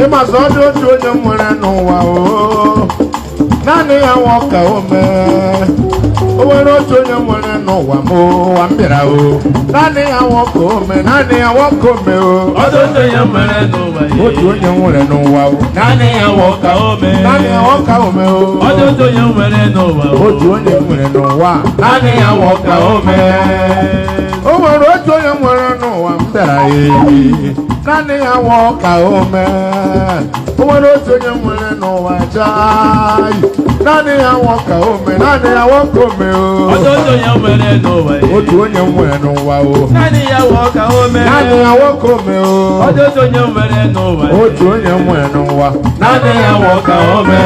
ịmazụ ọdụ otu onye nwere n'ụwa o naanị ya nwoke ome o nwere otu onye nwere n'ụwa m ụwa m bịara o naanị ya nwoke ome naanị ya nwoke ome o ọdụ otu onye nwere n'ụwa otu onye nwere n'ụwa o naanị ya nwoke ome naanị ya nwoke ome o ọdụ otu onye nwere n'ụwa otu onye nwere n'ụwa naanị ya nwoke ome o nwere otu onye nwere n'ụwa m bịara naanị ya nwoke ome o nwere otu onye nwere n'ụwa jai naanị ya nwoke ome naanị ya nwoke ome o ọdụ otu onye nwere n'ụwa otu onye nwere n'ụwa o naanị ya nwoke ome naanị ya nwoke ome o ọdụ otu onye nwere n'ụwa otu onye nwere n'ụwa naanị ya nwoke ome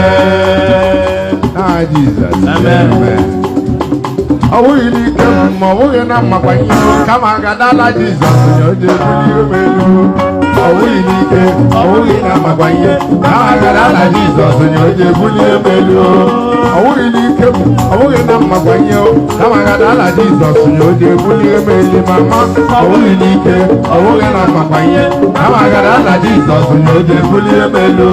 Jizọs Amen. ọ bụghị n'ike m ma ọ bụghị na mmakwanye kama agadala Jizọs nye oje ebuli elu ọ bụghị n'ike ọ bụghị na mmakwanye kama agadala Jizọs nye oje ebuli elu ọ bụghị n'ike m ọ bụghị na mmakwanye kama agadala Jizọs nye oje ebuli elu mama ọ bụghị n'ike ọ bụghị na mmakwanye kama agadala Jizọs nye oje ebuli elu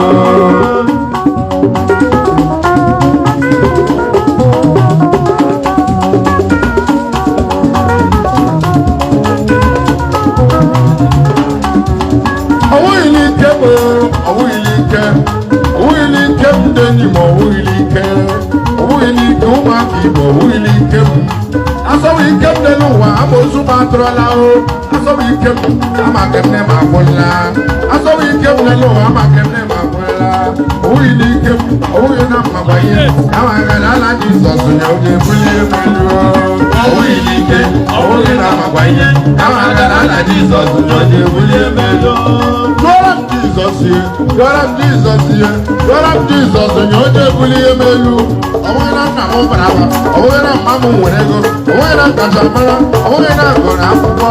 Igbo wili ike m asọwa ike m dị n'ụwa amoosu m atụrụla o asọwa ike m amaka nne m agwụla asọwa ike m dị n'ụwa amaka nne m agwụla owili ike m owughị na mmagbaye amagara ala Jizọs nye onye ebuli elu owili ike owughị na mmagbaye amagara ala Jizọs nye onye ebuli elu Dọrọ m Jizọs ye dọrọ m Jizọs ye dọrọ m Jizọs nye onye ebuli elu ọnwụghị na nna m bara aba ọnwụghị na mma m nwere ego ọnwụghị na nkachamara ọnwụghị na agụrụ akwụkwọ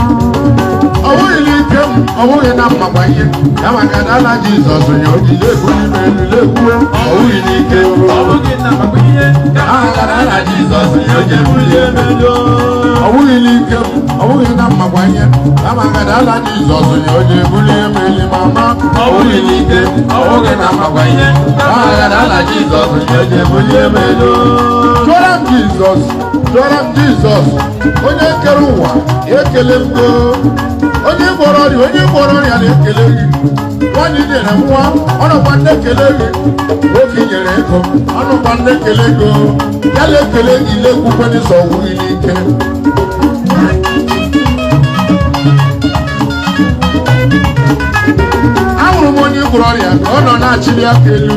ọnwụghị n'ike m ọnwụghị na mmagbanye ya maka na ala Jizọs nye ojiji ebuli m elu lekwuo ọnwụghị n'ike ọbụghị na mmagbanye maka na ala Jizọs nye ojiji ebuli m elu ọnwụghị n'ike m ọnwụghị na mmagbanye ya maka na ala Jizọs nye ojiji ebuli m elu mama ọnwụghị n'ike ọnwụghị na mmagbanye ya maka na ala Jizọs nye ojiji ebuli m elu jụọra m Jizọs jụọra m Jizọs onye kere ụwa ekele m go onye gwọrọ ọrịa na-ekele gị nwanyị nyere nwa ọnụkwa ndị ekele gị nwoke nyere ego ọnụkwa ndị ekele ego ya na-ekele gị lekwukwenye sọ ọgwụghị n'ike ahụrụ m onye gwọrọ ọrịa ka ọ nọ na-achịli aka elu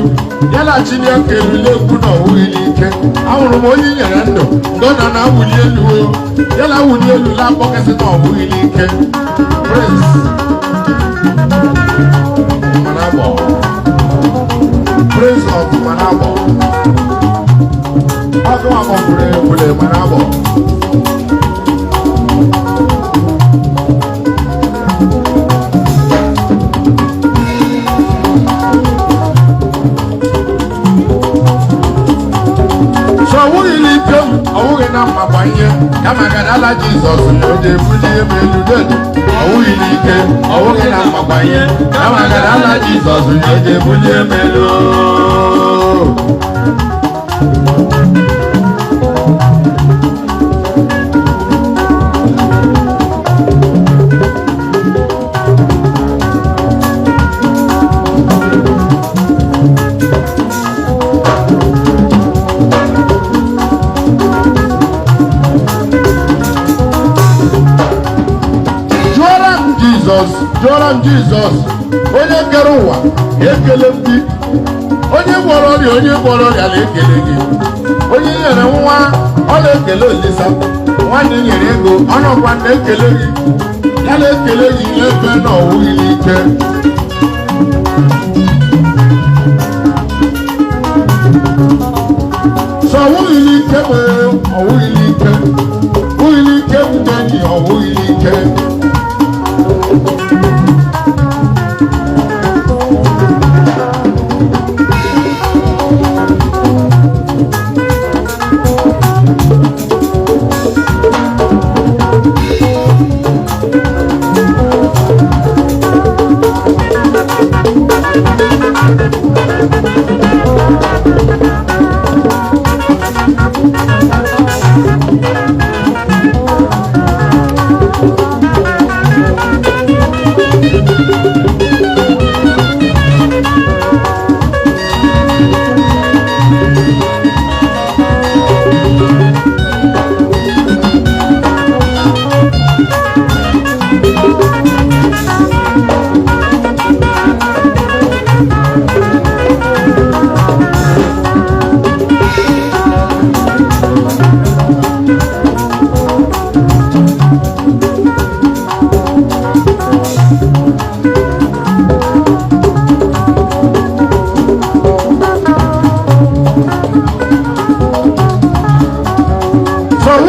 ya na-achịli aka elu lekwu na ọgwụghị n'ike ahụrụ m onye nyere ndụ ka ọ nọ na-awụli elu ya na-awụli elu na-akpọkasị na ọgwụghị n'ike Prince Manabo Prince of Manabo ọkụ akpọkwuru ekwule Manabo so ọwụghị n'ike m ọwụghị na mmagbanye ya maka na ala Jizọs nye onye ebuli m elu dedu ọwụghị n'ike ọwụghị na mmagbanye ya maka na ala Jizọs nye onye ebuli m elu jụọra m Jizọs onye kere ụwa ekele m gị onye gwọrọ ọrịa na-ekele gị onye nyere nwa ọ na-ekele Olisa nwanne nyere ego ọnụkwa na-ekele gị ya na-ekele gị n'ebe na ọwụghị n'ike so ọwụghị n'ike nwere ọwụghị n'ike ọwụghị n'ike m dị ọwụghị n'ike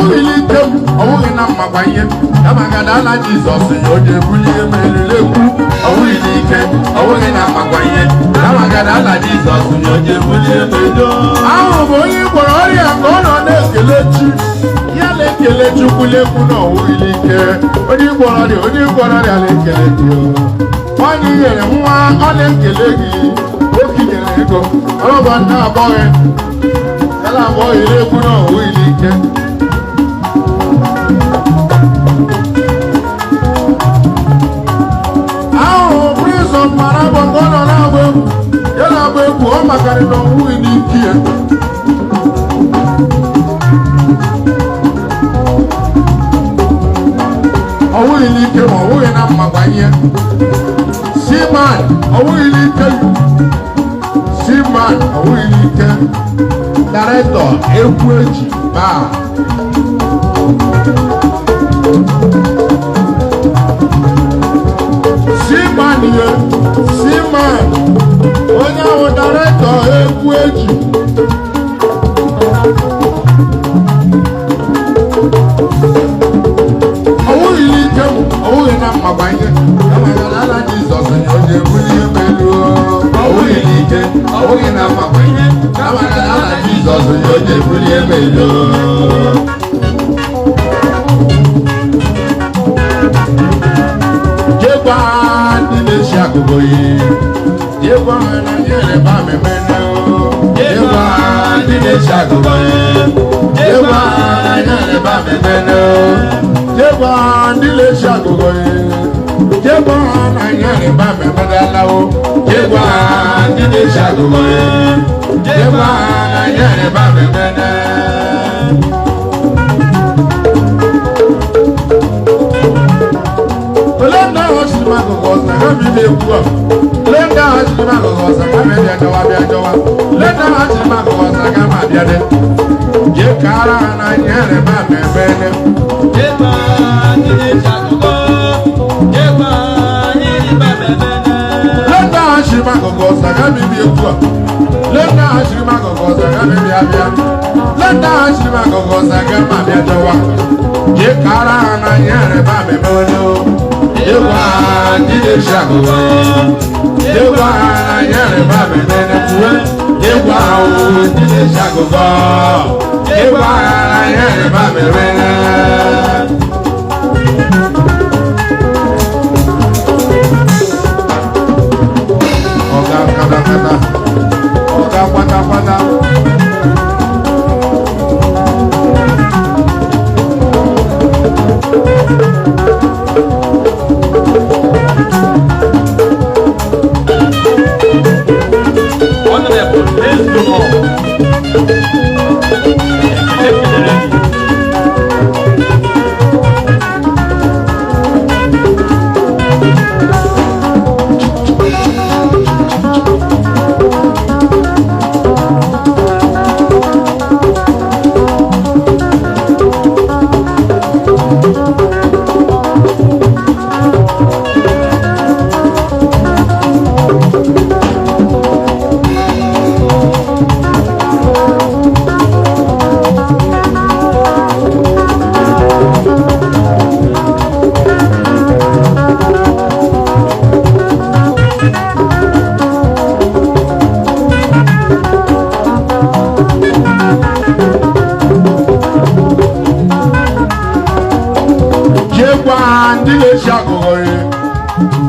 ọwụghịla ike m ọwụghị na mmakwa ihe amagada ala Jizọs ya o ji ebuli ihe meriri ekwu ọwụghịla ike ọwụghị na mmakwa ihe amagada ala Jizọs ya o ji ebuli ihe meriri ahụ bụ onye gwọrọ ọrịa ka ọ nọ na-ekele chi ya na-ekele Chukwu lekwu na ọwụghịla ike onye gwọrọ ọrịa na-ekele gị onye nyere nwa ọ na-ekele gị okinyere ego ọrọba ndị abọghị yana abọghị lekwu na ọwụghịla ike mara bongo nọ na-agba egwu ya na-agba egwu ọ makarị na ọnwụghị n'ike ya ọnwụghị n'ike ma ọnwụghị na mmakwa ihe Seaman ọnwụghị n'ike Seaman ọnwụghị n'ike Director egwu eji baa Seaman onye ahụ Director egwu eji ọwụghị n'ike m ọwụghị na mmakwa ihe amagala ala Jizọs ya o ji ebuli ihe melu ọwụghị n'ike ọwụghị na mmakwa ihe amagala ala Jizọs ya o ji ebuli ihe melu jekwa ndị na-eshi akụkọ yi jekwa na nyere ba memene jekwa ndị na-eshi akụkọ yi jekwa na nyere ba memene jekwa ndị na-eshi akụkọ yi jekwa na nyere ba memene alawo jekwa ndị na-eshi akụkọ yi jekwa na nyere ba memene Lenda hachima gogosa kame biajowa Lenda hachima gogosa kama biade Jekara na nyere ba mebene Jeba nini chakugo Jeba nini ba mebene Lenda hachima gogosa kame biekua Lenda hachima gogosa kame biabia Lenda hachima gogosa kama biajowa Jekara na nyere ba mebene Yewa ndile shakugo Yewa na nyere ba mebene kuwe Yewa ndile shakugo Yewa na nyere ba mebene Oga kata Oga kwata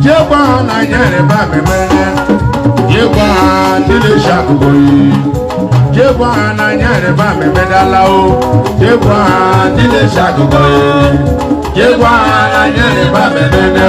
Jekwa na nyere ba memene Jekwa ndile shakugoyi Jekwa na nyere ba memene alao Jekwa ndile shakugoyi Jekwa na nyere ba memene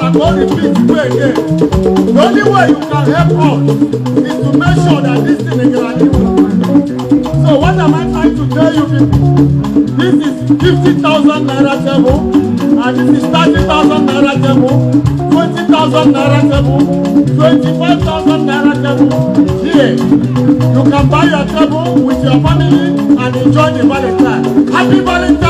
I I go repeat again. The only way you can help us is to make sure that this thing is going. So what am I trying to tell you people? This is 50,000 naira table, and this is 30,000 naira table, 20,000 naira table, 25,000 naira table. Here, you can buy your table with your family and enjoy the Valentine. Happy Valentine!